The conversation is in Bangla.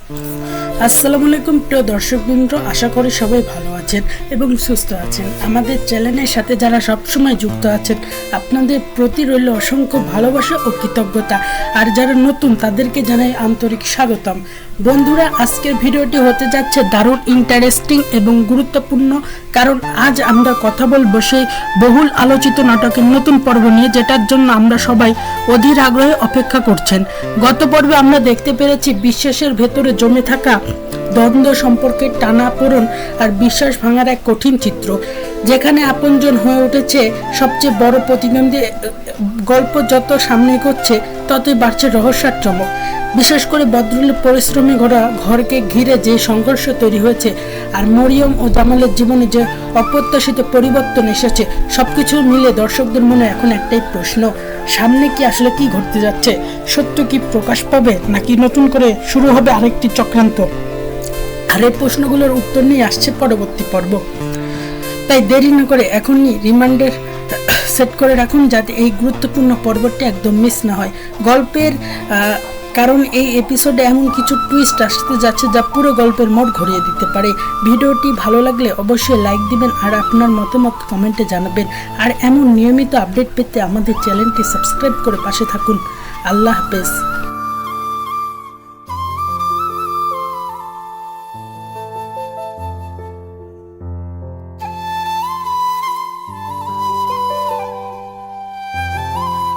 আসসালামু আলাইকুম প্রিয় দর্শকবৃন্দ, আশা করি সবাই ভালো আছেন এবং সুস্থ আছেন। আমাদের চ্যানেলের সাথে যারা সবসময় যুক্ত আছেন, আপনাদের প্রতি রইল অসংখ্য ভালোবাসা ও কৃতজ্ঞতা। আর যারা নতুন তাদেরকে জানাই আন্তরিক স্বাগতম। বন্ধুরা, আজকের ভিডিওটি হতে যাচ্ছে দারুণ ইন্টারেস্টিং এবং গুরুত্বপূর্ণ, কারণ আজ আমরা কথা বলবো সেই বহুল আলোচিত নাটকের নতুন পর্ব নিয়ে, যেটার জন্য আমরা সবাই অধীর আগ্রহে অপেক্ষা করছেন। গত পর্বে আমরা দেখতে পেরেছি বিশ্বাসের ভেতরে জমে থাকা দ্বন্দ্ব, সম্পর্কের টানাপোড়েন আর বিশ্বাস ভাঙার এক কঠিন চিত্র, যেখানে আপনজন হয়ে উঠেছে সবচেয়ে বড় প্রতিদ্বন্দ্বী। গল্প যত সামনে এগোচ্ছে ততই বাড়ছে রহস্যার চমক। বিশেষ করে বদরুলের পরিশ্রমী ঘরকে ঘিরে যে সংঘর্ষ তৈরি হয়েছে, আর মরিয়ম ও জামালের জীবনে যে অপ্রত্যাশিত পরিবর্তন এসেছে, সবকিছু মিলে দর্শকদের মনে এখন একটাই প্রশ্ন: সামনে কি আসলে কি ঘটতে যাচ্ছে? সত্য কি প্রকাশ পাবে, নাকি নতুন করে শুরু হবে আরেকটি চক্রান্ত? আর এই প্রশ্নগুলোর উত্তর নিয়ে আসছে পরবর্তী পর্ব। তাই দেরি না করে এখনই রিমাইন্ডার সেট করে রাখুন, যাতে এই গুরুত্বপূর্ণ পর্বটি একদম মিস না হয় গল্পের, কারণ এই এপিসোডে এমন কিছু টুইস্ট আসতে যাচ্ছে যা পুরো গল্পের মোড় ঘুরিয়ে দিতে পারে। ভিডিওটি ভালো লাগলে অবশ্যই লাইক দিবেন আর আপনার মতামত কমেন্টে জানাবেন। আর এমন নিয়মিত আপডেট পেতে আমাদের চ্যানেলটি সাবস্ক্রাইব করে পাশে থাকুন। আল্লাহ হাফেজ।